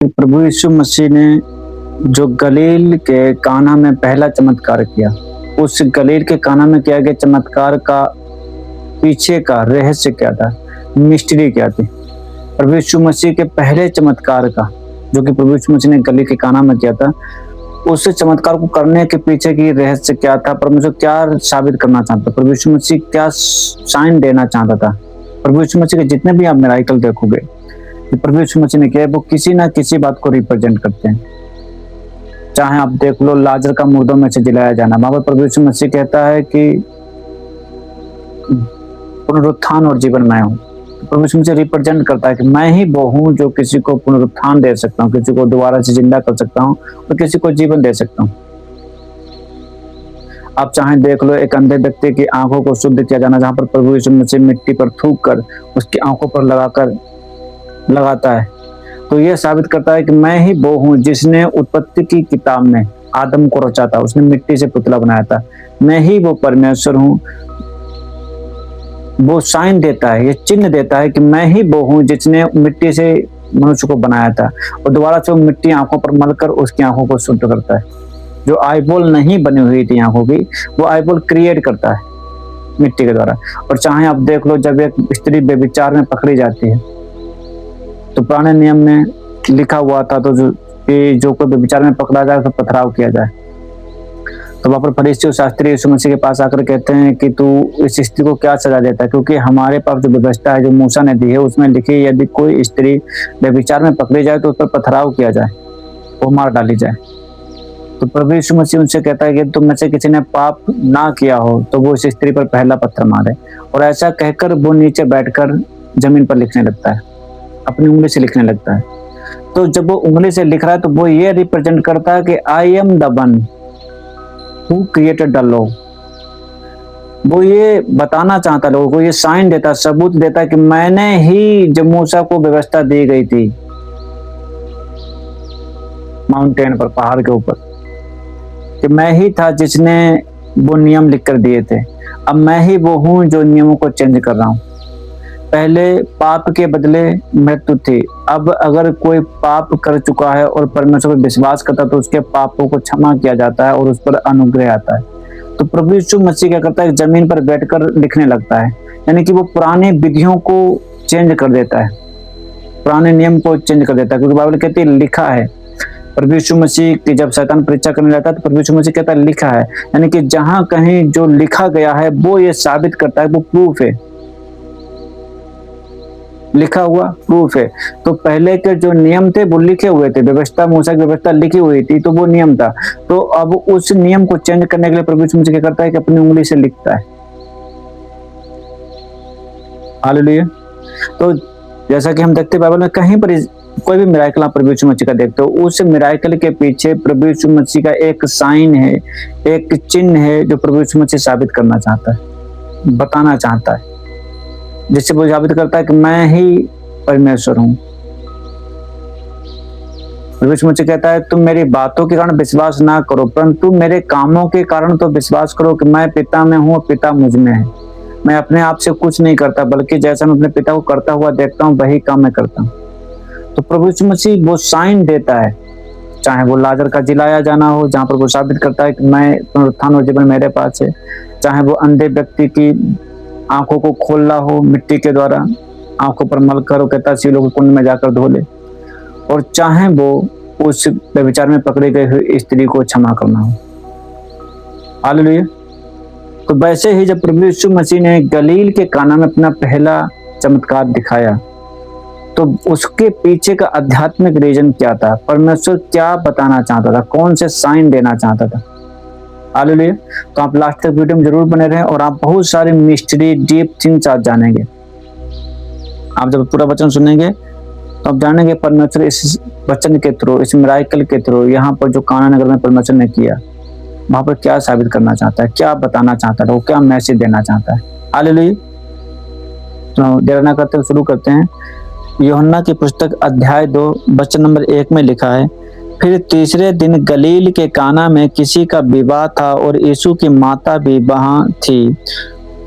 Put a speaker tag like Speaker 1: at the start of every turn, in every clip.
Speaker 1: प्रभु यीशु मसीह ने जो गलील के काना में पहला चमत्कार किया, उस गलील के काना में किया गया चमत्कार का पीछे का रहस्य क्या था, मिस्ट्री क्या थी। प्रभु यीशु मसीह के पहले चमत्कार का जो कि प्रभु यीशु मसीह ने गलील के काना में किया था, उस चमत्कार को करने के पीछे की रहस्य क्या था, परमेश्वर क्या साबित करना चाहता, प्रभु यीशु मसीह क्या साइन देना चाहता था। प्रभु यीशु मसीह के जितने भी आप मिराकल देखोगे प्रभु यीशु मसीह ने किया, वो किसी ना किसी बात को रिप्रेजेंट करते हैं। चाहे आप देख लो लाजर का मुर्दों में से जिलाया जाना, वहां पर प्रभु यीशु मसीह कहता है कि पुनरुत्थान और जीवन मैं हूँ। प्रभु यीशु मसीह रिप्रेजेंट करता है कि मैं ही वो हूँ जो किसी को पुनरुत्थान दे सकता हूँ, किसी को दोबारा से जिंदा कर सकता हूँ और किसी को जीवन दे सकता हूँ। आप चाहे देख लो एक अंधे व्यक्ति की आंखों को शुद्ध किया जाना, जहाँ पर प्रभु यीशु मसीह मिट्टी पर थूक कर उसकी आंखों पर लगाता है, तो यह साबित करता है कि मैं ही वो हूँ जिसने उत्पत्ति की किताब में आदम को रचा था, उसने मिट्टी से पुतला बनाया था। मैं ही वो परमेश्वर हूँ। वो साइन देता है, ये चिन्ह देता है कि मैं ही वो हूँ जिसने मिट्टी से मनुष्य को बनाया था और दोबारा से वो मिट्टी आंखों पर मलकर उसकी आंखों को शुद्ध करता है। जो आईबॉल नहीं बनी हुई थी आंखों की, वो आईबॉल क्रिएट करता है मिट्टी के द्वारा। और चाहे आप देख लो जब एक स्त्री व्यभिचार में पकड़ी जाती है, तो पुराने नियम में लिखा हुआ था तो जो कोई व्यभिचार में पकड़ा जाए तो पथराव किया जाए। तो वहां पर फरीसी और शास्त्री यीशु मसीह के पास आकर कहते हैं कि तू इस स्त्री को क्या सजा देता है, क्योंकि हमारे पास जो व्यवस्था है जो मूसा ने दी है उसमें लिखी है यदि कोई स्त्री व्यभिचार में पकड़ी जाए तो उस पर पथराव किया जाए, वो मार डाली जाए। तो प्रभु यीशु मसीह उनसे कहता है कि तुम में से किसी ने पाप ना किया हो तो वो इस स्त्री पर पहला पत्थर मारे। और ऐसा कहकर वो नीचे बैठकर जमीन पर लिखने लगता है, अपनी उंगली से लिखने लगता है। तो जब वो उंगली से लिख रहा है तो वो ये रिप्रेजेंट करता है कि I am the one who created the law. वो ये बताना चाहता है लोगों को, ये साइन देता, सबूत देता कि मैंने ही जब मूसा को व्यवस्था दी गई थी माउंटेन पर, पहाड़ के ऊपर, कि मैं ही था जिसने वो नियम लिख कर दिए थे। अब मैं ही वो हूँ जो नियमों को चेंज कर रहा हूँ। पहले पाप के बदले मृत्यु थी, अब अगर कोई पाप कर चुका है और परमेश्वर पर विश्वास करता है तो उसके पापों को क्षमा किया जाता है और उस पर अनुग्रह आता है। तो प्रभु यीशु मसीह क्या करता है, जमीन पर बैठकर लिखने लगता है, यानी कि वो पुरानी विधियों को चेंज कर देता है, पुराने नियम को चेंज कर देता है। क्योंकि बाइबल कहती है लिखा है। प्रभु यीशु मसीह की जब शैतान परीक्षा करने लगता है तो प्रभु यीशु मसीह कहता है लिखा है, यानी कि जहां कहीं जो लिखा गया है वो ये साबित करता है, वो प्रूफ है, लिखा हुआ प्रूफ है। तो पहले के जो नियम थे वो लिखे हुए थे, व्यवस्था मूसा की व्यवस्था लिखी हुई थी तो वो नियम था। तो अब उस नियम को चेंज करने के लिए प्रभु यीशु मसीह क्या करता है कि अपनी उंगली से लिखता है। हालेलुया। तो जैसा कि हम देखते हैं बाइबल में कहीं पर कोई भी मिराकल आप प्रभु यीशु मसीह का देखते हो, उस मिराकल के पीछे प्रभु यीशु मसीह का एक साइन है, एक चिन्ह है जो प्रभु यीशु मसीह साबित करना चाहता है, बताना चाहता है, जिससे वो साबित करता है कि मैं ही परमेश्वर हूँ। प्रभु यीशु मसीह कहता है तुम मेरी बातों के कारण विश्वास ना करो, परंतु मेरे कामों के कारण तो विश्वास करो कि मैं पिता में हूँ और पिता मुझ में है। मैं अपने आप से कुछ नहीं करता, बल्कि जैसा मैं अपने पिता को करता हुआ देखता हूँ वही काम मैं करता हूँ। तो प्रभु यीशु मसीह वो साइन देता है, चाहे वो लाजर का जिलाया जाना हो जहाँ पर वो साबित करता है कि मैं पुनरुत्थान और जीवन मेरे पास है, चाहे वो अंधे व्यक्ति की आंखों को खोलना हो मिट्टी के द्वारा, आंखों पर मल कर कहता सीलों के कुंड में जाकर धो ले, और चाहे वो उस व्यभिचार में पकड़े गए हुए स्त्री को क्षमा करना हो। हालेलुया। तो वैसे ही जब प्रभु यीशु मसीह ने गलील के काना में अपना पहला चमत्कार दिखाया तो उसके पीछे का आध्यात्मिक रीजन क्या था, परमेश्वर क्या बताना चाहता था, कौन से साइन देना चाहता था। हालेलुया। तो आप लास्ट तक वीडियो में जरूर बने रहें और आप बहुत सारे मिस्ट्री डीप थिंग्स आज जानेंगे। आप जब पूरा वचन सुनेंगे तो आप जानेंगे परमेश्वर इस वचन के थ्रू, इस मिराकल के थ्रू यहाँ पर जो काना नगर में परमेश्वर ने किया वहां पर क्या साबित करना चाहता है, क्या बताना चाहता है, वो क्या मैसेज देना चाहता है। हालेलुया। तो देर न करते हुए शुरू करते हैं। यूहन्ना की पुस्तक अध्याय 2 वचन नंबर 1 में लिखा है, फिर तीसरे दिन गलील के काना में किसी का विवाह था और यीशु की माता भी वहां थी।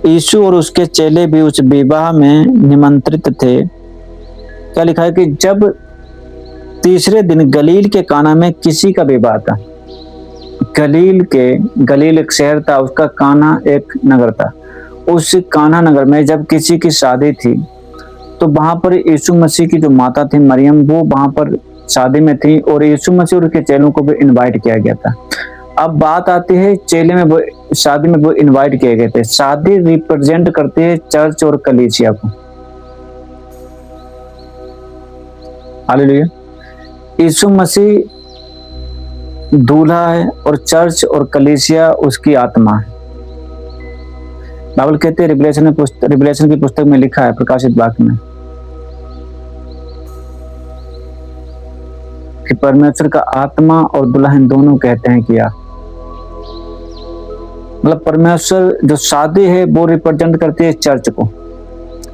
Speaker 1: यीशु और उसके चेले भी उस विवाह में निमंत्रित थे। क्या लिखा है कि जब तीसरे दिन गलील के काना में किसी का विवाह था। गलील एक शहर था, उसका काना एक नगर था। उस काना नगर में जब किसी की शादी थी तो वहां पर यीशु मसीह की जो माता थी मरियम, वो वहां पर शादी में थी और यीशु मसीह और उसके चेलों को भी इनवाइट किया गया था। अब बात आती है चेले में, वो शादी में वो इनवाइट किए गए थे। शादी रिप्रेजेंट करती है चर्च और कलीसिया को। हालेलुया। यीशु मसीह दूल्हा है और चर्च और कलीसिया उसकी आत्मा है। बाइबल कहते हैं, रिवलेशन की पुस्तक में लिखा है, प्रकाशित वाक्य में, कि परमेश्वर का आत्मा और दुल्हन दोनों कहते हैं कि मतलब परमेश्वर जो शादी है वो रिप्रेजेंट करती है चर्च को,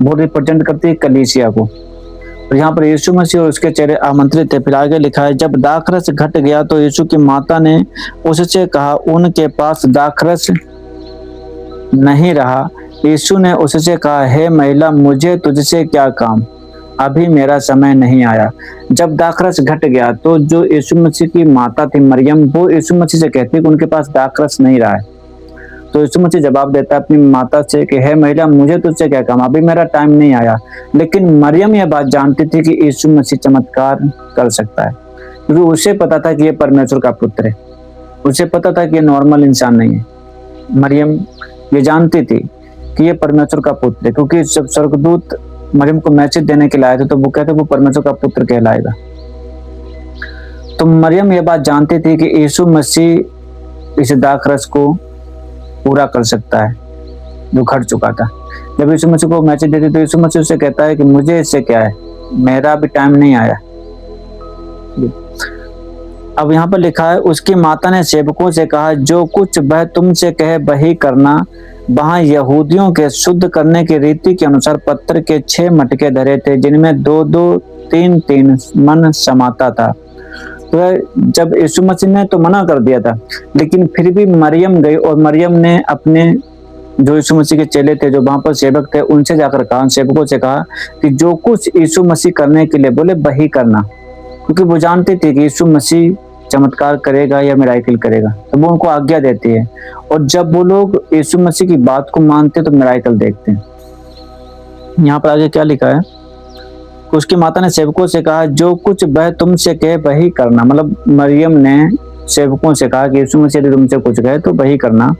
Speaker 1: वो रिप्रेजेंट करती है कलीसिया को। और यहाँ पर यीशु मसीह और उसके चेले आमंत्रित थे। फिर आगे लिखा है, जब दाखरस घट गया तो यीशु की माता ने उससे कहा, उनके पास दाखरस नहीं रहा। यीशु ने उससे कहा, हे महिला, मुझे तुझसे क्या काम, अभी मेरा समय नहीं आया। जब दाखरस घट गया तो जो यीशु मसीह की माता थी मरियम, वो यीशु मसीह से कहती है कि उनके पास दाखरस नहीं रहा है। तो यीशु मसीह जवाब देता है अपनी माता से कि हे महिला, मुझे तुझसे क्या काम, अभी मेरा टाइम नहीं आया। लेकिन मरियम यह बात जानती थी कि यीशु मसीह चमत्कार कर सकता है, क्योंकि उसे पता था कि यह परमेश्वर का पुत्र है। उसे पता था कि यह नॉर्मल इंसान नहीं है। मरियम ये जानती थी कि यह परमेश्वर का पुत्र है, क्योंकि जब स्वर्गदूत मरियम को मैसेज देने के लिए आए थे तो वो कहते वो परमेश्वर का पुत्र कहलाएगा। तो मरियम यह बात जानती थी कि यीशु मसीह इस दाखरस को पूरा कर सकता है जो घट चुका था। जब यीशु मसीह को मैसेज देती तो यीशु मसीह से कहता है कि मुझे इससे क्या है, मेरा भी टाइम नहीं आया। अब यहाँ पर लिखा है, उसकी माता ने सेवकों से कहा, जो कुछ वह तुमसे कहे वही करना। वहां यहूदियों के शुद्ध करने की रीति के अनुसार पत्थर के 6 मटके धरे थे, जिनमें 2-2, 3-3 मन समाता था। तो जब यीशु मसीह ने तो मना कर दिया था, लेकिन फिर भी मरियम गई और मरियम ने अपने जो यीशु मसीह के चेले थे, जो वहां पर सेवक थे, उनसे जाकर कहा, सेवकों से कहा कि जो कुछ यीशु मसीह करने के लिए बोले वही करना, क्योंकि वो जानते थे कि यीशु मसीह चमत्कार करेगा या मिराकिल करेगा। तो वो उनको आज्ञा देती है, और जब वो लोग यीशु मसीह की बात को मानते तो मिराकिल देखते हैं। यहाँ पर आगे क्या लिखा है, उसकी माता ने सेवकों से कहा, जो कुछ वह तुमसे कहे वही करना। मतलब मरियम ने सेवकों से कहा कि यीशु मसीह यदि तुमसे कुछ कहे तो वही करना।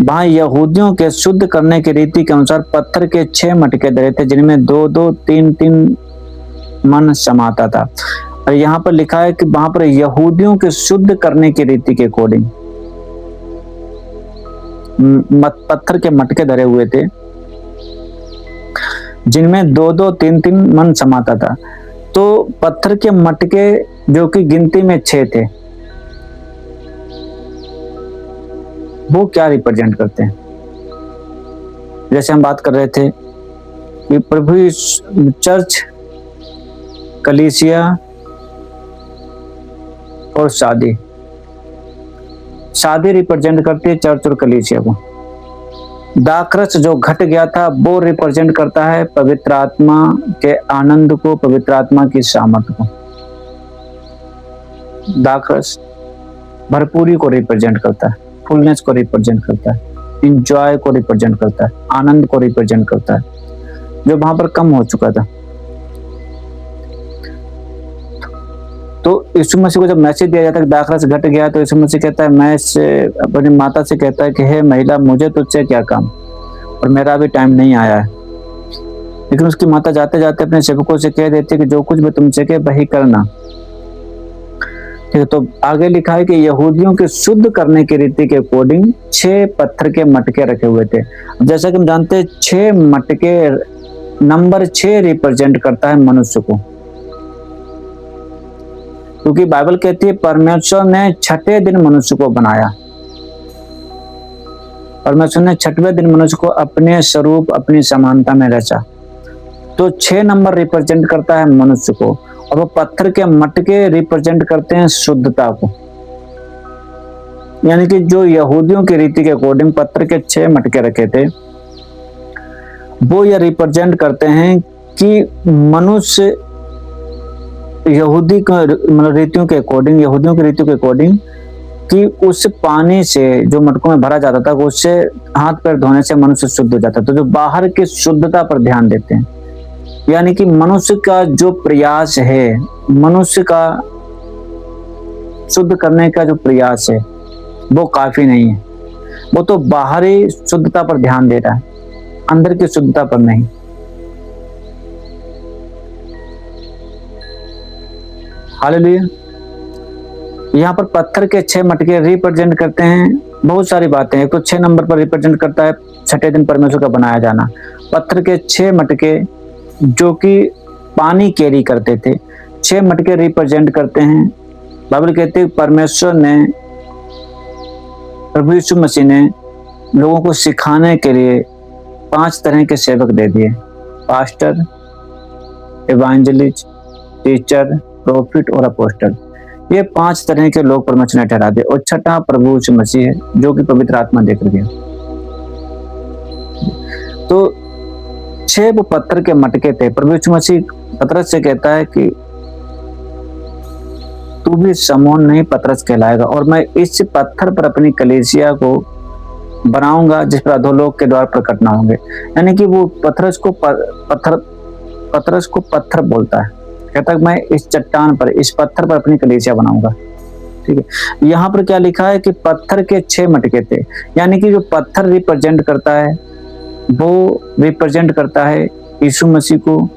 Speaker 1: वहां यहूदियों के शुद्ध करने की रीति के अनुसार पत्थर के 6 मटके धरे थे, जिनमें 2-2, 3-3 मन समाता था। और यहाँ पर लिखा है कि वहां पर यहूदियों के शुद्ध करने की रीति के अकॉर्डिंग पत्थर के मटके धरे हुए थे, जिनमें 2-2, 3-3 मन समाता था। तो पत्थर के मटके जो कि गिनती में 6 थे, वो क्या रिप्रेजेंट करते हैं? जैसे हम बात कर रहे थे कि प्रभु चर्च, कलीसिया और शादी रिप्रेजेंट करती है चर्च और कलीसिया को। दाखरस जो घट गया था वो रिप्रेजेंट करता है पवित्र आत्मा के आनंद को, पवित्र आत्मा की सामर्थ को। दाखरस भरपूरी को रिप्रेजेंट करता है, फुलनेस को रिप्रेजेंट करता है, इंजॉय को रिप्रेजेंट करता है, आनंद को रिप्रेजेंट करता है, जो वहां पर कम हो चुका था। तो यीशु मसीह को जब मैसेज दिया जाता है कि दाखरस घट गया, तो यीशु मसीह कहता है, मैं अपनी माता से कहता है कि हे महिला, मुझे तुझसे क्या काम, और मेरा भी टाइम नहीं आया है। लेकिन उसकी माता जाते जाते अपने सेवकों से कह देती है कि जो कुछ भी तुमसे कहे वही करना। ठीक है, तो आगे लिखा है कि यहूदियों के शुद्ध करने की रीति के अकॉर्डिंग 6 पत्थर के मटके रखे हुए थे। जैसा कि हम जानते हैं 6 मटके, नंबर 6 रिप्रेजेंट करता है मनुष्य को, क्योंकि बाइबल कहती है परमेश्वर ने 6ठे दिन मनुष्य को बनाया। परमेश्वर ने 6वें दिन मनुष्य को अपने स्वरूप, अपनी समानता में रचा। तो 6 नंबर रिप्रेजेंट करता है मनुष्य को, और वो पत्थर के मटके रिप्रेजेंट करते हैं शुद्धता को। यानी कि जो यहूदियों की रीति के अकॉर्डिंग पत्थर के 6 मटके रखे थे, वो यह रिप्रेजेंट करते हैं कि मनुष्य यहूदी का मतलब रीतियों के अकॉर्डिंग, यहूदियों की रीतियों के अकॉर्डिंग कि उस पानी से जो मटकों में भरा जाता था, उससे हाथ पैर धोने से मनुष्य शुद्ध हो जाता था। तो जो बाहर की शुद्धता पर ध्यान देते हैं, यानी कि मनुष्य का जो प्रयास है, मनुष्य का शुद्ध करने का जो प्रयास है वो काफी नहीं है। वो तो बाहरी शुद्धता पर ध्यान दे रहा है, अंदर की शुद्धता पर नहीं। हालेलुया। यहाँ पर पत्थर के 6 मटके रिप्रेजेंट करते हैं बहुत सारी बातें। एक तो 6 नंबर पर रिप्रेजेंट करता है छठे दिन परमेश्वर का बनाया जाना। पत्थर के 6 मटके जो कि पानी कैरी करते थे, 6 मटके रिप्रेजेंट करते हैं। बाइबल कहते हैं परमेश्वर ने, प्रभु यीशु मसीह ने लोगों को सिखाने के लिए 5 तरह के सेवक दे दिए, पास्टर, इवेंजलिस्ट, टीचर, प्रॉफिट और अपोस्टल। ये 5 तरह के लोग परमेश्वर ने ठहरा दिए। और छठा प्रभु यीशु मसीह है जो कि पवित्र आत्मा देकर गया। तो 6 वो पत्थर के मटके थे। प्रभु यीशु मसीह पतरस से कहता है कि तू भी शमौन नहीं पतरस कहलाएगा, और मैं इस पत्थर पर अपनी कलीसिया को बनाऊंगा जिस पर अधोलोक के द्वार प्रकट ना होंगे। यानी कि वो पतरस को पत्थर बोलता है, कहता है मैं इस चट्टान पर, इस पत्थर पर अपनी कलीसिया बनाऊंगा। ठीक है, यहाँ पर क्या लिखा है कि पत्थर के 6 मटके थे, यानी कि जो पत्थर रिप्रेजेंट करता है वो रिप्रेजेंट करता है यीशु मसीह को,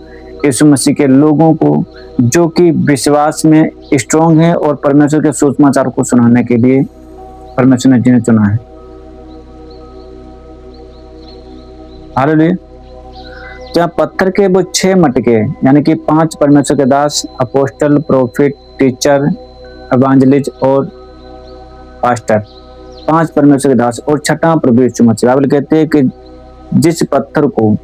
Speaker 1: यीशु मसीह के लोगों को जो कि विश्वास में स्ट्रॉन्ग है और परमेश्वर के सुसमाचार को सुनाने के लिए परमेश्वर ने जिन्हें चुना है। हालेलुया। तो यहाँ पत्थर के वो 6 मटके यानी कि 5 परमेश्वर के दास, अपोस्टल, प्रोफिट, टीचर, इवेंजलिस्ट और पास्टर, 5 परमेश्वर के दास और छठा प्रभु यीशु मसीह। बाइबल कहते हैं कि जिस पत्थर को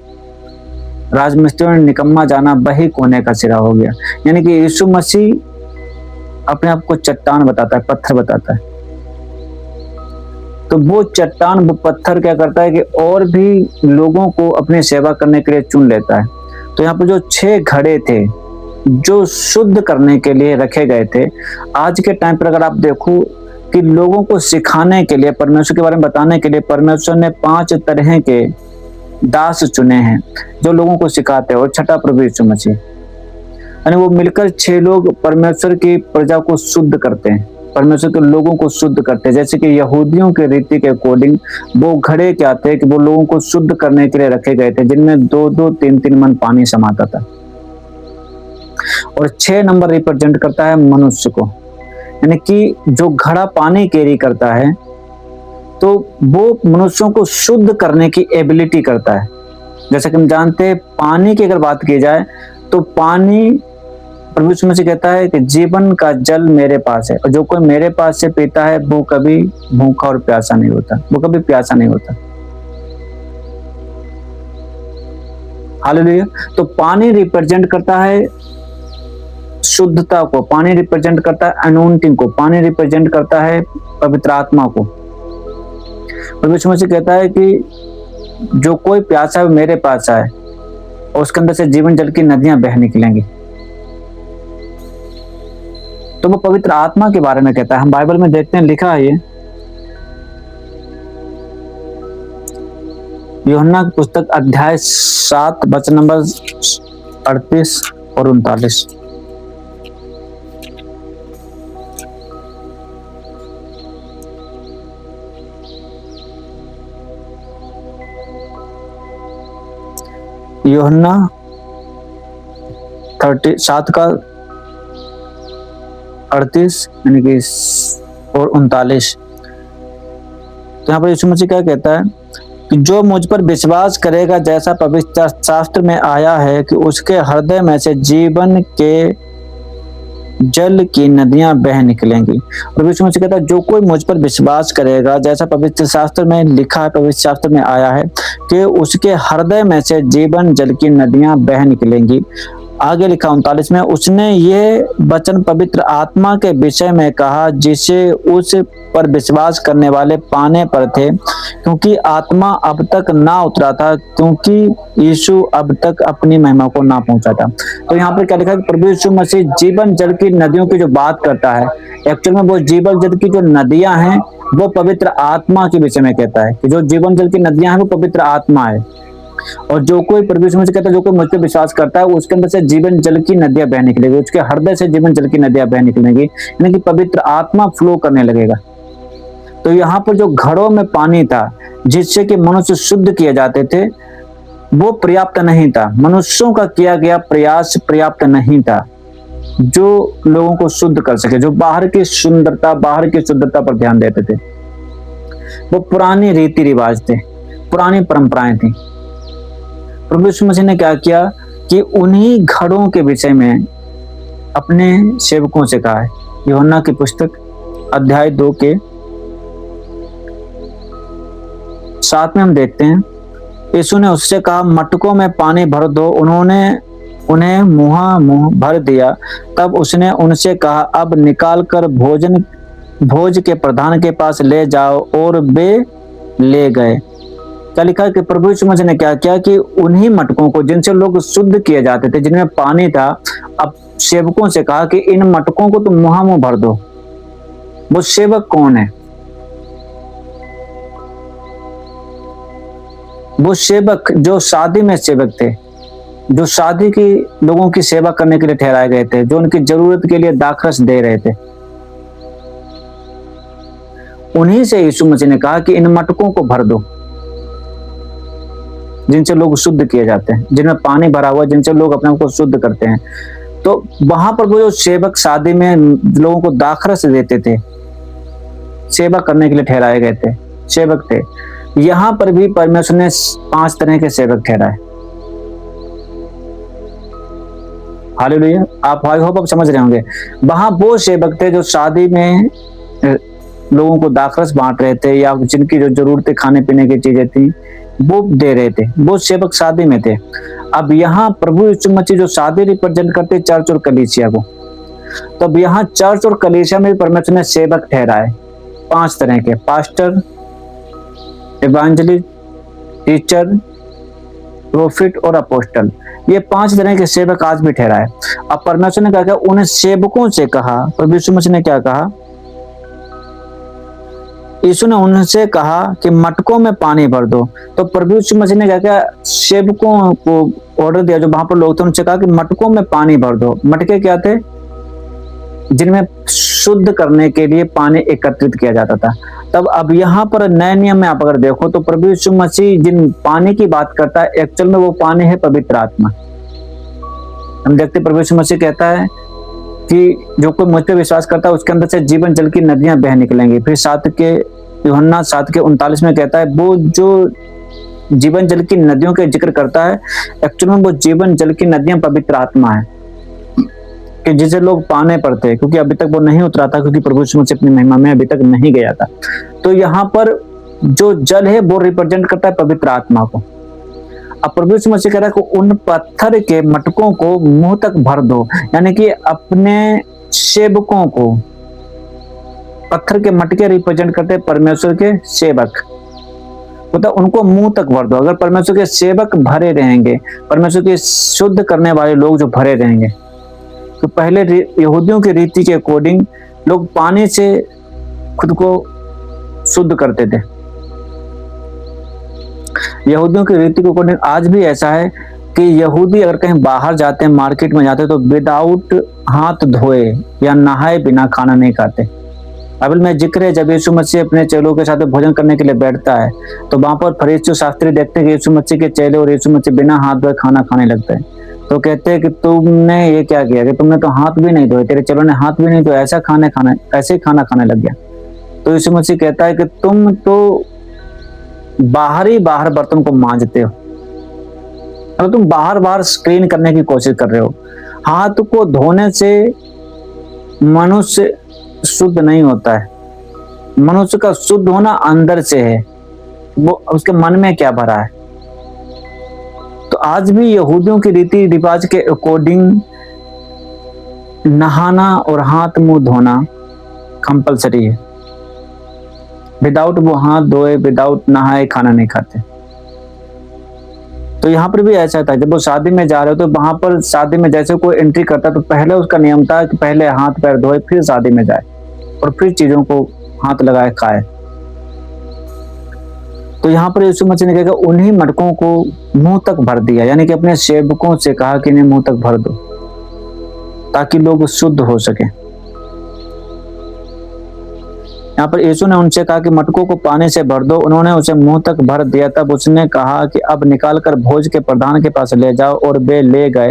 Speaker 1: राजमिस्त्रियों ने निकम्मा जाना वही कोने का सिरा हो गया। यानी कि यीशु मसीह अपने आप को चट्टान बताता है, पत्थर बताता है। तो वो चट्टान, वो पत्थर क्या करता है कि और भी लोगों को अपनी सेवा करने के लिए चुन लेता है। तो यहाँ पर जो 6 घड़े थे जो शुद्ध करने के लिए रखे गए थे, आज के टाइम पर अगर आप देखो कि लोगों को सिखाने के लिए, परमेश्वर के बारे में बताने के लिए परमेश्वर ने 5 तरह के दास चुने हैं जो लोगों को सिखाते हैं। और छठा प्रभु यीशु मसीह, यानी वो मिलकर 6 लोग परमेश्वर की प्रजा को शुद्ध करते हैं, परमेश्वर के लोगों को शुद्ध करते हैं। जैसे कि यहूदियों के रीति के अकॉर्डिंग वो घड़े क्या थे कि वो लोगों को शुद्ध करने के लिए रखे गए थे, जिनमें 2-2, 3-3 मन पानी समाता था। और 6 नंबर रिप्रेजेंट करता है मनुष्य को, यानी कि जो घड़ा पानी कैरी करता है तो वो मनुष्यों को शुद्ध करने की एबिलिटी करता है। जैसे कि हम जानते हैं पानी की अगर बात की जाए तो पानी, प्रभु यीशु मसीह कहता है कि जीवन का जल मेरे पास है और जो कोई मेरे पास से पीता है वो कभी भूखा और प्यासा नहीं होता, वो कभी प्यासा नहीं होता। हालेलुया। तो पानी रिप्रेजेंट करता है शुद्धता को, पानी रिप्रेजेंट करता है अनॉइंटिंग को, पानी रिप्रेजेंट करता है पवित्र आत्मा को। प्रभु यीशु मसीह कहता है कि जो कोई प्यासा है मेरे पास आए और उसके अंदर से जीवन जल की नदियां बह निकलेंगी। तो वो पवित्र आत्मा के बारे में कहता है। हम बाइबल में देखते हैं, लिखा है ये यूहन्ना की पुस्तक अध्याय 7 वचन नंबर 38 और 39। यूहन्ना 7 का 38 यानी कि और 39। तो यहाँ पर यीशु मसीह क्या कहता है कि जो मुझ पर विश्वास करेगा, जैसा पवित्र शास्त्र में आया है कि उसके हृदय में से जीवन के जल की नदियां बह निकलेंगी। और यीशु मसीह कहता है जो कोई मुझ पर विश्वास करेगा, जैसा पवित्र शास्त्र में लिखा है, पवित्र शास्त्र में आया है कि उसके हृदय में से जीवन जल की नदियां बह निकलेंगी। आगे लिखा 39 में, उसने ये वचन पवित्र आत्मा के विषय में कहा जिसे उस पर विश्वास करने वाले पाने पर थे, क्योंकि आत्मा अब तक ना उतरा था, क्योंकि यीशु अब तक अपनी महिमा को ना पहुंचा था। तो यहाँ पर क्या लिखा है कि प्रभु यीशु मसीह जीवन जल की नदियों की जो बात करता है, एक्चुअल में वो जीवन जल की जो नदियां हैं वो पवित्र आत्मा के विषय में कहता है कि जो जीवन जल की नदियां हैं वो पवित्र आत्मा है। और जो कोई प्रभु यीशु मसीह कहता है, जो कोई मुझ पर विश्वास करता है उसके अंदर से जीवन जल की नदियां बह निकलेगी, उसके हृदय से जीवन जल की नदियां बह निकलेंगी, यानी कि पवित्र आत्मा फ्लो करने लगेगा। तो यहाँ पर जो घड़ों में पानी था जिससे कि मनुष्य शुद्ध किए जाते थे वो पर्याप्त नहीं था, मनुष्यों का किया गया प्रयास पर्याप्त नहीं था जो लोगों को शुद्ध कर सके, जो बाहर की सुंदरता बाहर की शुद्धता पर ध्यान देते थे। वो पुरानी रीति रिवाज थे, पुरानी परंपराएं थी। प्रभु यीशु मसीह ने क्या किया कि उन्हीं घड़ों के विषय में अपने सेवकों से कहा है। यूहन्ना की पुस्तक अध्याय 2 के 7 में हम देखते हैं, यीशु ने उससे कहा, मटकों में पानी भर दो। उन्होंने उन्हें मुंह भर दिया। तब उसने उनसे कहा, अब निकाल कर भोज के प्रधान के पास ले जाओ, और वे ले गए। क्या लिखा है कि प्रभु यीशु मसीह ने क्या किया कि उन्हीं मटकों को जिनसे लोग शुद्ध किए जाते थे, जिनमें पानी था, अब सेवकों से कहा कि इन मटकों को तुम मुंह भर दो। वो सेवक कौन है? वो सेवक जो शादी में सेवक थे, जो शादी की लोगों की सेवा करने के लिए ठहराए गए थे, जो उनकी जरूरत के लिए दाखरस दे रहे थे, उन्हीं से यीशु मसीह ने कहा कि इन मटकों को भर दो जिनसे लोग शुद्ध किए जाते हैं, जिनमें पानी भरा हुआ, जिनसे लोग अपने आप को शुद्ध करते हैं। तो वहां पर वो जो सेवक शादी में लोगों को दाखरस देते थे, सेवा करने के लिए ठहराए गए थे, सेवक थे। यहां पर भी परमेश्वर ने 5 तरह के सेवक ठहराए। हालेलुया। आप आई होप आप समझ रहे होंगे। वहां वो सेवक थे जो शादी में लोगों को दाखरस बांट रहे थे, या जिनकी जो जरूरतें खाने पीने की चीजें थी वो दे रहे थे, वो सेवक शादी में थे। अब यहाँ प्रभु यीशु मसीह जो शादी रिप्रेजेंट करते चर्च और कलीसिया को, तो अब यहाँ चर्च और कलीसिया में परमेश्वर ने सेवक ठहराए 5 तरह के, पास्टर, इवेंजलिस्ट, टीचर, प्रोफिट और अपोस्टल। ये 5 तरह के सेवक आज भी ठहराए। अब परमेश्वर ने क्या कहा, उन सेवकों से कहा, प्रभु यीशु मसीह ने क्या कहा, यीशु ने उनसे कहा कि मटकों में पानी भर दो। तो प्रभु यीशु मसीह ने क्या किया, सेवकों को ऑर्डर दिया, जो वहां पर लोग थे उनसे कहा कि मटकों में पानी भर दो। मटके क्या थे? जिनमें शुद्ध करने के लिए पानी एकत्रित किया जाता था। तब अब यहाँ पर नए नियम में आप अगर देखो तो प्रभु यीशु मसीह जिन पानी की बात करता है, एक्चुअल में वो पानी है पवित्र आत्मा। हम देखते प्रभु यीशु मसीह कहता है कि जो कोई मुझ पे विश्वास करता है उसके अंदर से जीवन जल की नदियां बह निकलेंगी। फिर यूहन्ना 7 के 39 में कहता है, वो जो जीवन जल की नदियों के जिक्र करता है, एक्चुअल में वो जीवन जल की नदियां पवित्र आत्मा है कि जिसे लोग पाने पर थे, क्योंकि अभी तक वो नहीं उतरा था, क्योंकि प्रभु यीशु मसीह अपनी महिमा में अभी तक नहीं गया था। तो यहाँ पर जो जल है वो रिप्रेजेंट करता है पवित्र आत्मा को। अब प्रभु यीशु मसीह कह रहा है कि उन पत्थर के मटकों को मुंह तक भर दो, यानी कि अपने सेवकों को, पत्थर के मटके रिप्रेजेंट करते हैं परमेश्वर के सेवक, मतलब उनको मुंह तक भर दो। अगर परमेश्वर के सेवक भरे रहेंगे, परमेश्वर के शुद्ध करने वाले लोग जो भरे रहेंगे, तो पहले यहूदियों की रीति के अकॉर्डिंग लोग पानी से खुद को शुद्ध करते थे। यहूदियों की रीति के अकॉर्डिंग आज भी ऐसा है कि यहूदी अगर कहीं बाहर जाते हैं, मार्केट में जाते हैं, तो विदाउट हाथ धोए या नहाए बिना खाना नहीं खाते। बाइबल में जिक्र है, जब यीशु मसीह अपने चेलों के साथ भोजन करने के लिए बैठता है तो वहां पर फरीसी शास्त्री देखते हैं कि यीशु मसीह के चेले और यीशु मसीह बिना हाथ धोए खाना खाने लगते हैं। तो कहते हैं कि तुमने ये क्या किया, कि तुमने तो हाथ भी नहीं धोए, तेरे चेलों ने हाथ भी नहीं धोए, ऐसे ही खाना खाने लग गया। तो यीशु मसीह कहता है कि तुम तो बाहर बर्तन को मांजते हो, मतलब तुम बाहर स्क्रीन करने की कोशिश कर रहे हो। हाथ को धोने से मनुष्य शुद्ध नहीं होता है। मनुष्य का शुद्ध होना अंदर से है, वो उसके मन में क्या भरा है। तो आज भी यहूदियों की रीति रिवाज के अकॉर्डिंग नहाना और हाथ मुंह धोना कंपलसरी है। विदाउट वो हाथ धोए, विदाउट नहाए खाना नहीं खाते। तो यहाँ पर भी ऐसा था, जब वो शादी में जा रहे हो तो वहां पर शादी में जैसे कोई एंट्री करता तो पहले उसका नियम था कि पहले हाथ पैर धोए फिर शादी में जाए और फिर चीजों को हाथ लगाए खाए। तो यहाँ पर यीशु मसीह ने कहा उन्हीं मटकों को मुंह तक भर दिया, यानी कि अपने सेवकों से कहा कि इन्हें मुंह तक भर दो ताकि लोग शुद्ध हो सके। यहाँ पर यीशु ने उनसे कहा कि मटकों को पानी से भर दो। उन्होंने उसे मुंह तक भर दिया। तब उसने कहा कि अब निकाल कर भोज के प्रधान के पास ले जाओ, और वे ले गए।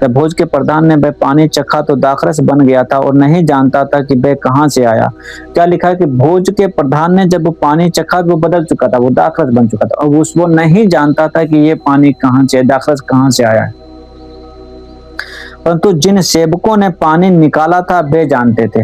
Speaker 1: जब भोज के प्रधान ने वह पानी चखा तो दाखरस बन गया था और नहीं जानता था कि वह कहाँ से आया। क्या लिखा है कि भोज के प्रधान ने जब वो पानी चखा तो वो बदल चुका था, वो दाखरस बन चुका था, और वो नहीं जानता था कि ये पानी कहाँ से, दाखरस कहाँ से आया है। परंतु जिन सेवकों ने पानी निकाला था वे जानते थे।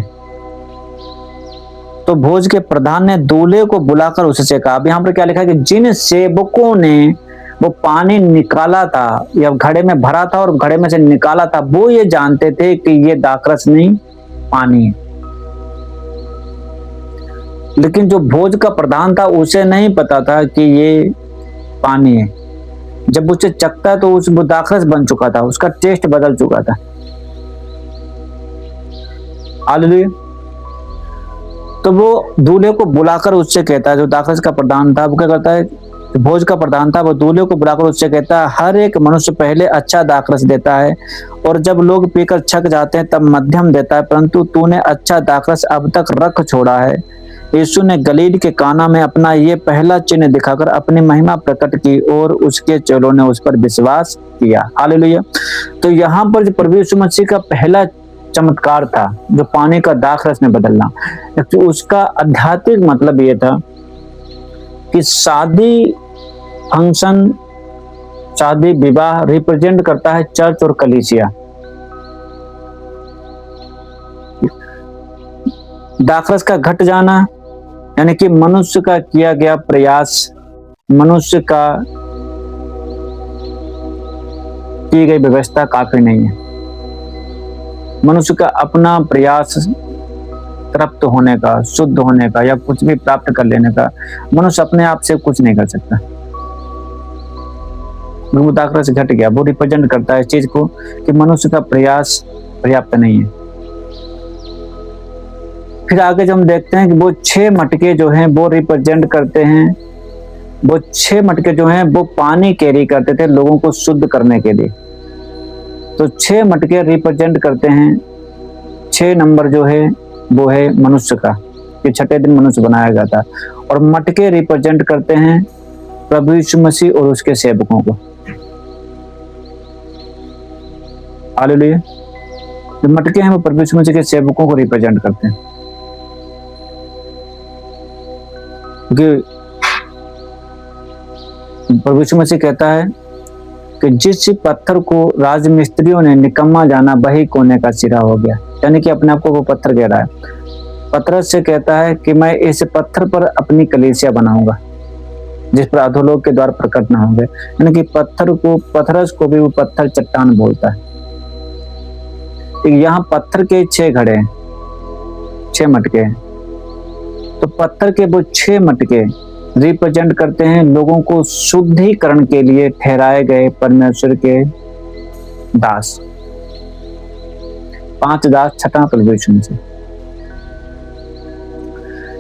Speaker 1: तो भोज के प्रधान ने दूल्हे को बुलाकर उससे कहा, अब यहाँ पर क्या लिखा है कि जिन सेवकों ने वो पानी निकाला था या घड़े में भरा था और घड़े में से निकाला था, वो ये जानते थे कि ये दाखरस नहीं पानी है। लेकिन जो भोज का प्रधान था उसे नहीं पता था कि ये पानी है। जब उसे चखता तो वो दाखरस बन चुका था, उसका टेस्ट बदल चुका था। हालेलुया। तो वो दूल्हे को बुलाकर उससे कहता है, जो दाखरस का प्रधान था वो क्या करता है, भोज का प्रधान था, वो दूल्हे को बुलाकर उससे कहता है, हर एक मनुष्य पहले अच्छा दाखरस देता है और जब लोग पीकर छक जाते हैं तब मध्यम देता है, परंतु तूने अच्छा दाखरस अब तक रख छोड़ा है। यीशु ने गलील के काना में अपना ये पहला चिन्ह दिखाकर अपनी महिमा प्रकट की और उसके चेलों ने उस पर विश्वास किया। हालेलुया। तो यहाँ पर जो प्रभु यीशु मसीह का पहला चमत्कार था, जो पानी का दाखरस में बदलना, तो उसका आध्यात्मिक मतलब ये था कि शादी फंक्शन, शादी विवाह रिप्रेजेंट करता है चर्च और कलीसिया। दाखरस का घट जाना यानी कि मनुष्य का किया गया प्रयास, मनुष्य का की गई व्यवस्था काफी नहीं है। मनुष्य का अपना प्रयास तृप्त होने का, शुद्ध होने का या कुछ भी प्राप्त कर लेने का, मनुष्य अपने आप से कुछ नहीं कर सकता। वो दाखरस घट गया, वो रिप्रेजेंट करता है इस चीज को कि मनुष्य का प्रयास पर्याप्त नहीं है। फिर आगे जब हम देखते हैं कि वो 6 मटके जो हैं वो रिप्रेजेंट करते हैं, वो 6 मटके जो हैं वो पानी कैरी करते थे लोगों को शुद्ध करने के लिए। तो 6 मटके रिप्रेजेंट करते हैं, 6 नंबर जो है वो है मनुष्य का, कि छठे दिन मनुष्य बनाया गया था, और मटके रिप्रेजेंट करते हैं प्रभु यीशु मसीह और उसके सेवकों को। हालेलुया। जो मटके हैं वो प्रभु यीशु मसीह के सेवकों को रिप्रेजेंट करते हैं, क्योंकि प्रभु यीशु मसीह कहता है कि जिस पत्थर को राजमिस्त्रियों ने निकम्मा जाना वही कोने का सिरा हो गया, यानी कि अपने आप को वो पत्थर कह रहा है। पतरस से कहता है कि मैं इस पत्थर पर अपनी कलीसिया बनाऊंगा जिस पर अधोलोक के द्वार प्रकट न होंगे। यानी कि पत्थर को, पतरस को भी वो पत्थर चट्टान बोलता है। यहाँ पत्थर के 6 घड़े हैं, 6 मटके हैं। तो पत्थर के वो 6 मटके रिप्रेजेंट करते हैं लोगों को शुद्धिकरण के लिए ठहराए गए परमेश्वर के दास। 5 दास, छठा प्रभु यीशु मसीह।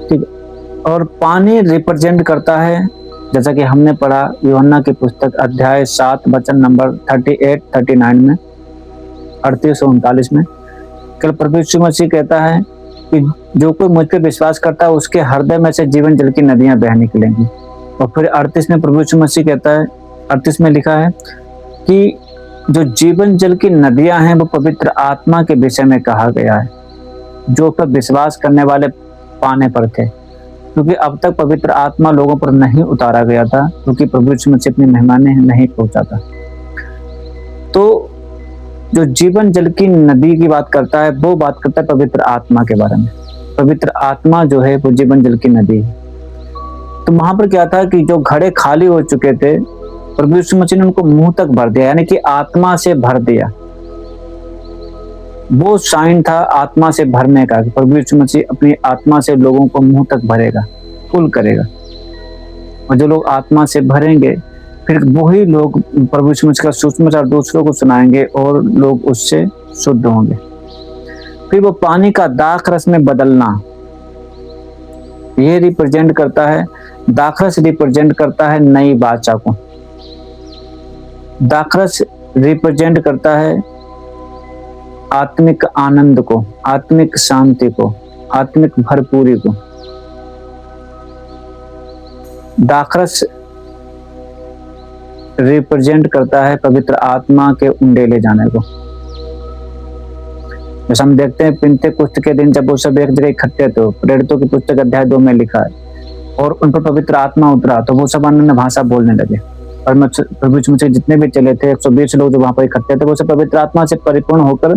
Speaker 1: ठीक। और पानी रिप्रेजेंट करता है, जैसा कि हमने पढ़ा यूहन्ना की पुस्तक अध्याय 7 वचन नंबर 38, 39 में, 38 और 39 में। कल प्रभु यीशु मसीह कहता है कि जो कोई मुझ पर विश्वास करता है उसके हृदय में से जीवन जल की नदियां बह निकलेंगी। और फिर 38 में प्रभु यीशु मसीह कहता है, 38 में लिखा है कि जो जीवन जल की नदियां हैं वो पवित्र आत्मा के विषय में कहा गया है, जो पर विश्वास करने वाले पाने पर थे, क्योंकि अब तक पवित्र आत्मा लोगों पर नहीं उतारा गया था, क्योंकि प्रभु यीशु मसीह अपनी महिमा ने नहीं पहुंचा था। तो जो जीवन जल की नदी की बात करता है वो बात करता है पवित्र आत्मा के बारे में। पवित्र आत्मा जो है वो जीवन जल की नदी है। तो वहां पर क्या था कि जो घड़े खाली हो चुके थे प्रभु यीशु मसीह ने उनको मुंह तक भर दिया, यानी कि आत्मा से भर दिया। वो साइन था आत्मा से भरने का, कि प्रभु यीशु मसीह अपनी आत्मा से लोगों को मुंह तक भरेगा, फुल करेगा। और जो लोग आत्मा से भरेंगे, फिर वही लोग प्रभु यीशु मसीह का सुसमाचार दूसरों को सुनाएंगे और लोग उससे शुद्ध होंगे। फिर वो पानी का दाखरस में बदलना, ये रिप्रेजेंट करता है, दाखरस रिप्रेजेंट करता है नई वाचा को। दाखरस रिप्रेजेंट करता है आत्मिक आनंद को, आत्मिक शांति को, आत्मिक भरपूरी को। दाखरस रिप्रेजेंट करता है पवित्र आत्मा के उंडेले जाने को। जैसे हम देखते हैं पिंतेकुस्त के दिन जब वो सब एक जगह इकट्ठे थे, प्रेरितों की पुस्तक अध्याय 2 में लिखा है, और उन पर पवित्र आत्मा उतरा तो वो सब अन्य भाषा बोलने लगे। और प्रभु यीशु मसीह जितने भी चले थे, 120 लोग जो वहां पर इकट्ठे थे, वो सब पवित्र आत्मा से परिपूर्ण होकर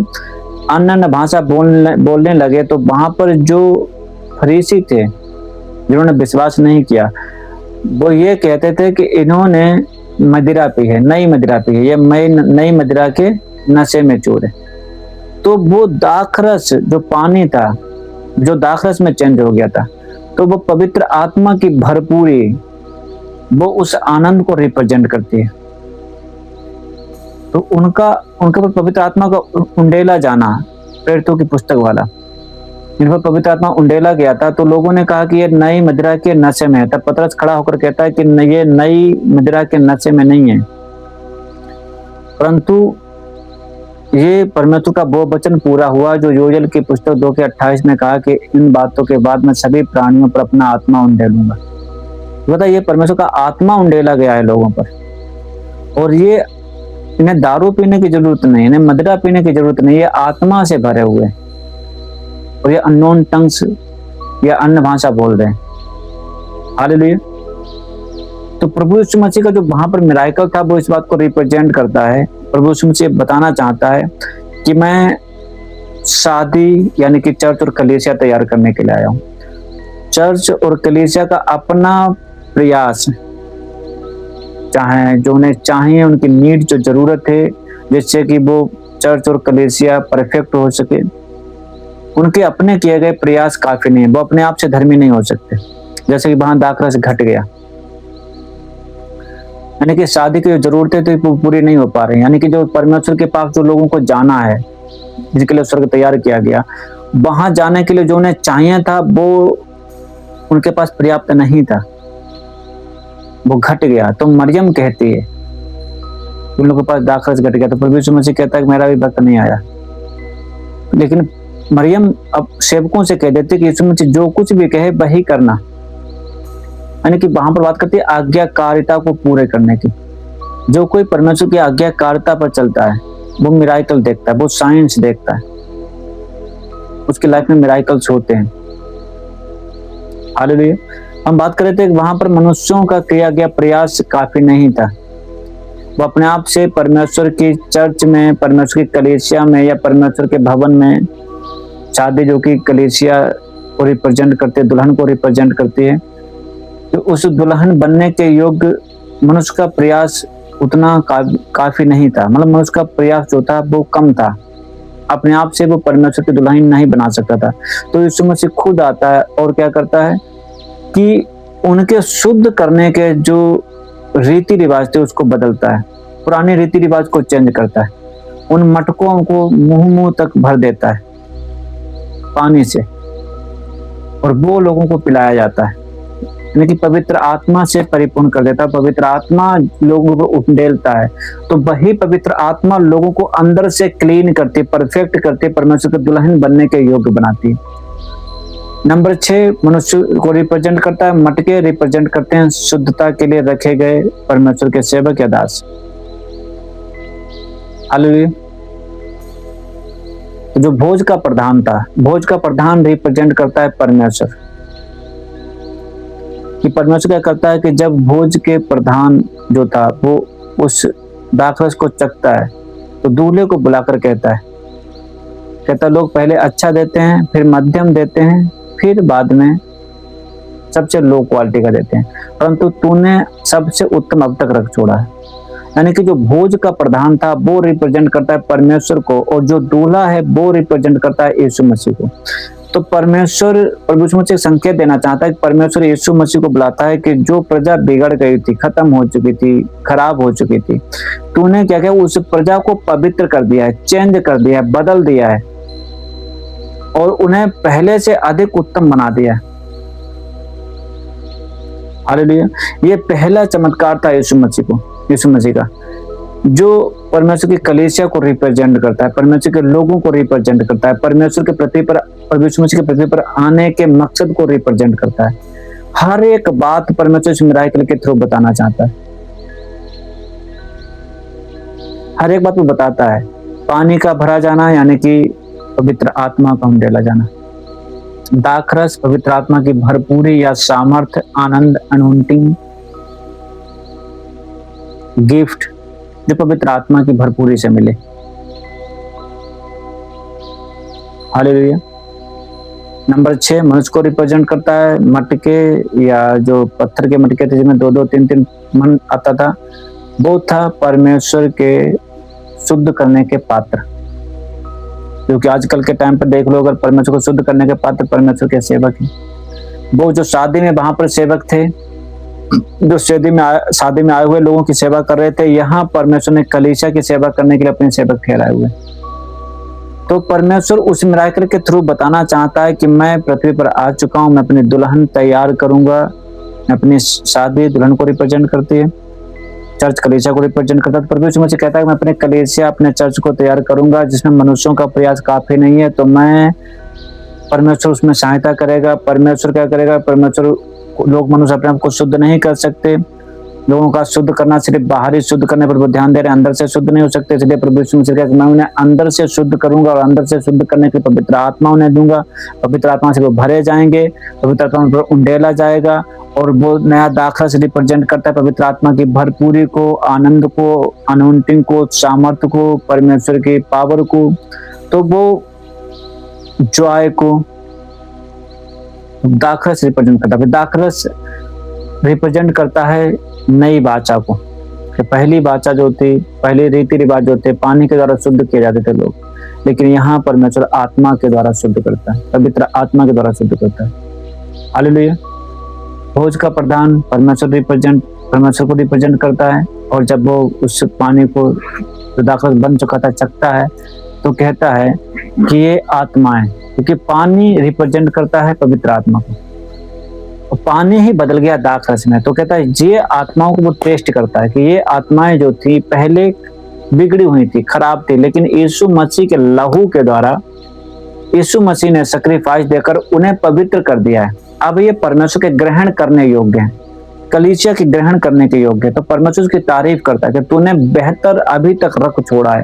Speaker 1: अन्य भाषा बोलने लगे। तो वहां पर जो फरीसी थे जिन्होंने विश्वास नहीं किया, वो ये कहते थे कि इन्होंने मदिरा पी है, नई मदिरा पी है, ये नई मदिरा के नशे में चूर है। तो वो दाखरस जो पानी था, जो दाखरस में चेंज हो गया था, तो वो पवित्र आत्मा की भरपूरी, वो उस आनंद को रिप्रेजेंट करती है। तो उनका पर पवित्र आत्मा का उंडेला जाना, प्रेरितों की पुस्तक वाला, इन पर पवित्र आत्मा उंडेला गया था, तो लोगों ने कहा कि ये नई मदिरा के नशे में है। तब पतरस खड़ा होकर कहता है कि ये नई मदिरा के नशे में नहीं है, परंतु ये परमेश्वर का वो वचन पूरा हुआ जो योएल की पुस्तक 2:28 में कहा कि इन बातों के बाद मैं सभी प्राणियों पर अपना आत्मा उंडेलूंगा। बता, ये परमेश्वर का आत्मा उंडेला गया है लोगों पर, और ये इन्हें दारू पीने की जरूरत नहीं, इन्हें मदिरा पीने की जरूरत नहीं, ये आत्मा से भरे हुए, और ये अननोन टंग्स या अन्य भाषा बोल रहे हैं। हालेलुया। तो प्रभु यीशु मसीह का जो वहां पर मिराकल था, वो इस बात को रिप्रेजेंट करता है। प्रभु यीशु मसीह बताना चाहता है कि मैं शादी यानी कि चर्च और कलीसिया तैयार करने के लिए आया हूँ। चर्च और कलीसिया का अपना प्रयास, चाहे जो उन्हें चाहिए, उनकी नीड जो जरूरत है, जिससे कि वो चर्च और कलीसिया परफेक्ट हो सके, उनके अपने किए गए प्रयास काफी नहीं है। वो अपने आप से धर्मी नहीं हो सकते। जैसे कि वहां दाखरस घट गया, यानी कि शादी की जो जरूरतें थी वो पूरी नहीं हो पा रही, यानी कि जो परमेश्वर के पास जो लोगों को जाना है, जिसके लिए स्वर्ग तैयार किया गया, वहां जाने के लिए जो उन्हें चाहिए था वो उनके पास पर्याप्त नहीं था, वो घट गया। तो मरियम कहती है उन लोगों के पास दाखरस घट गया, तो प्रभु यीशु मसीह कहता है कि मेरा भी वक्त नहीं आया। लेकिन मरियम अब सेवकों से कह देती कि यीशु मसीह जो कुछ भी कहे वही करना, यानी कि वहां पर बात करती है आज्ञाकारिता को पूरे करने की। जो कोई परमेश्वर की आज्ञाकारिता पर चलता है वो मिराकल देखता है, वो साइंस देखता है, उसकी लाइफ में मिराकल्स होते हैं। हालेलुया। हम बात कर रहे थे कि वहां पर मनुष्यों का किया गया प्रयास काफी नहीं था। वो अपने आप से परमेश्वर की चर्च में, परमेश्वर की कलीसिया में या परमेश्वर के भवन में, शादी जो कि कलीसिया को रिप्रेजेंट करती है, दुल्हन को रिप्रेजेंट करती है, तो उस दुल्हन बनने के योग्य मनुष्य का प्रयास उतना काफी नहीं था। मतलब मनुष्य का प्रयास जो था वो कम था, अपने आप से वो परमेश्वर की दुल्हन नहीं बना सकता था। तो यीशु मसीह खुद आता है और क्या करता है कि उनके शुद्ध करने के जो रीति रिवाज थे उसको बदलता है, पुराने रीति रिवाज को चेंज करता है, उन मटकों को मुंह तक भर देता है पानी से, और वो लोगों को पिलाया जाता है, यानी कि पवित्र आत्मा से परिपूर्ण कर देता है। पवित्र आत्मा लोगों को उंडेलता है, तो वही पवित्र आत्मा लोगों को अंदर से क्लीन करती, परफेक्ट करती, परमेश्वर के दुल्हन बनने के योग्य बनाती है। नंबर 6 मनुष्य को रिप्रेजेंट करता है। मटके रिप्रेजेंट करते हैं शुद्धता के लिए रखे गए परमेश्वर के सेवक या दास। हालेलुया। तो जो भोज का प्रधान था, भोज का प्रधान रिप्रेजेंट करता है परमेश्वर, कि परमेश्वर क्या करता है कि जब भोज के प्रधान जो था वो उस दाखरस को चखता है तो दूल्हे को बुलाकर कहता है लोग पहले अच्छा देते हैं, फिर मध्यम देते हैं, फिर बाद में सबसे लो क्वालिटी का देते हैं, परंतु तूने सबसे उत्तम अब तक रख छोड़ा है। यानी कि जो भोज का प्रधान था वो रिप्रेजेंट करता है परमेश्वर को, और जो दूल्हा है वो रिप्रेजेंट करता है यीशु मसीह को। तो परमेश्वर प्रभु यीशु मसीह संकेत देना चाहता है कि परमेश्वर यीशु मसीह को बुलाता है कि जो प्रजा बिगड़ गई थी, खत्म हो चुकी थी, खराब हो चुकी थी, तूने क्या किया, उस प्रजा को पवित्र कर दिया है, चेंज कर दिया है, बदल दिया है और उन्हें पहले से अधिक उत्तम बना दिया है। हालेलुया। ये पहला चमत्कार था यीशु मसीह का, जो परमेश्वर की कलीसिया को रिप्रेजेंट करता है, परमेश्वर के लोगों को रिप्रेजेंट करता है, परमेश्वर के पृथ्वी पर, परमेश्वर मसीह के पृथ्वी पर आने के मकसद को रिप्रेजेंट करता है। हर एक बात परमेश्वर इस मिराकल के थ्रू बताना चाहता है, हर एक बात को बताता है। पानी का भरा जाना यानी कि पवित्र आत्मा का उंडेला जाना, दाखरस पवित्र आत्मा की भरपूरी या सामर्थ्य, आनंद, अनोइंटिंग, गिफ्ट जो पवित्र आत्मा की भरपूरी से मिले। हालेलुया। नंबर 6 मनुष्य को रिप्रेजेंट करता है। मटके या जो पत्थर के मटके थे जिसमें 2-2, 3-3 मन आता था, वो था परमेश्वर के शुद्ध करने के पात्र। क्योंकि आजकल के टाइम पर देख लो, अगर परमेश्वर को शुद्ध करने के पात्र परमेश्वर के सेवक हैं। वो जो शादी में वहां पर सेवक थे, जो शादी में आए हुए लोगों की सेवा कर रहे थे, यहाँ परमेश्वर ने कलीसिया की सेवा करने के लिए अपने सेवक ठहराए हुए। तो परमेश्वर उस मिराकल के थ्रू बताना चाहता है कि मैं पृथ्वी पर आ चुका हूँ, मैं अपनी दुल्हन तैयार करूंगा। अपनी शादी दुल्हन को रिप्रेजेंट करती है, चर्च कलीसिया को रिप्रेजेंट करता है। परमेश्वर मुझे कहता है मैं अपने कलीसिया, अपने चर्च को तैयार करूंगा, जिसमें मनुष्यों का प्रयास काफी नहीं है, तो मैं परमेश्वर उसमें सहायता करेगा। परमेश्वर क्या करेगा, परमेश्वर लोग मनुष्य अपने आप को शुद्ध नहीं कर सकते, लोगों का शुद्ध करना सिर्फ बाहरी शुद्ध करने पर वो ध्यान दे रहे हैं, अंदर से शुद्ध नहीं हो सकते। इसलिए प्रभु यीशु मसीह कहता है मैं उन्हें अंदर से शुद्ध करूंगा और अंदर से शुद्ध करने के पवित्र आत्मा उन्हें दूंगा। पवित्र आत्मा से वो भरे जाएंगे, पवित्र आत्मा पर उंडेला जाएगा और वो नया दाखला से रिप्रेजेंट करता है पवित्र आत्मा की भरपूरी को, आनंद को, अनोइंटिंग को, सामर्थ्य को, परमेश्वर की पावर को। तो वो जॉय को दाखरस रिप्रेजेंट करता है। दाखरस रिप्रेजेंट करता है नई वाचा को, कि पहली वाचा जो थी, पहले रीति रिवाज जो थे, पानी के द्वारा शुद्ध किए जाते थे लोग, लेकिन यहाँ परमेश्वर आत्मा के द्वारा शुद्ध करता है, पवित्र आत्मा के द्वारा शुद्ध करता है। हालेलुया। भोज का प्रधान परमेश्वर को रिप्रेजेंट करता है, और जब वो उस पानी को दाखरस बन चुका था चखता है तो कहता है कि ये आत्मा है, क्योंकि पानी रिप्रेजेंट करता है पवित्र आत्मा को। तो पानी ही बदल गया दाखरस में, तो कहता है ये आत्माओं को वो टेस्ट करता है कि ये आत्माएं जो थी पहले बिगड़ी हुई थी, खराब थी, लेकिन यीशु मसीह के लहू के द्वारा यीशु मसीह ने सैक्रिफाइस देकर उन्हें पवित्र कर दिया है। अब ये परमेश्वर के ग्रहण करने योग्य है, कलीसिया के ग्रहण करने के योग्य है। तो परमेश्वर की तारीफ करता है कि तूने बेहतर अभी तक रख छोड़ा है।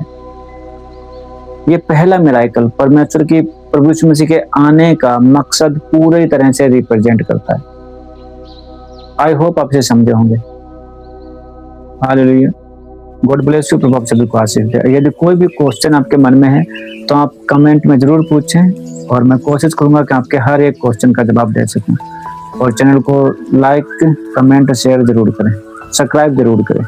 Speaker 1: ये पहला मिराकल परमेश्वर की प्रभु यीशु मसीह के आने का मकसद पूरी तरह से रिप्रेजेंट करता है। आई होप आप इसे समझे होंगे। हालेलुया। God bless you. प्रभु आप सभी को आशीष दे। यदि कोई भी क्वेश्चन आपके मन में है तो आप कमेंट में जरूर पूछें, और मैं कोशिश करूंगा कि आपके हर एक क्वेश्चन का जवाब दे सकूं। और चैनल को लाइक, कमेंट, शेयर जरूर करें, सब्सक्राइब जरूर करें।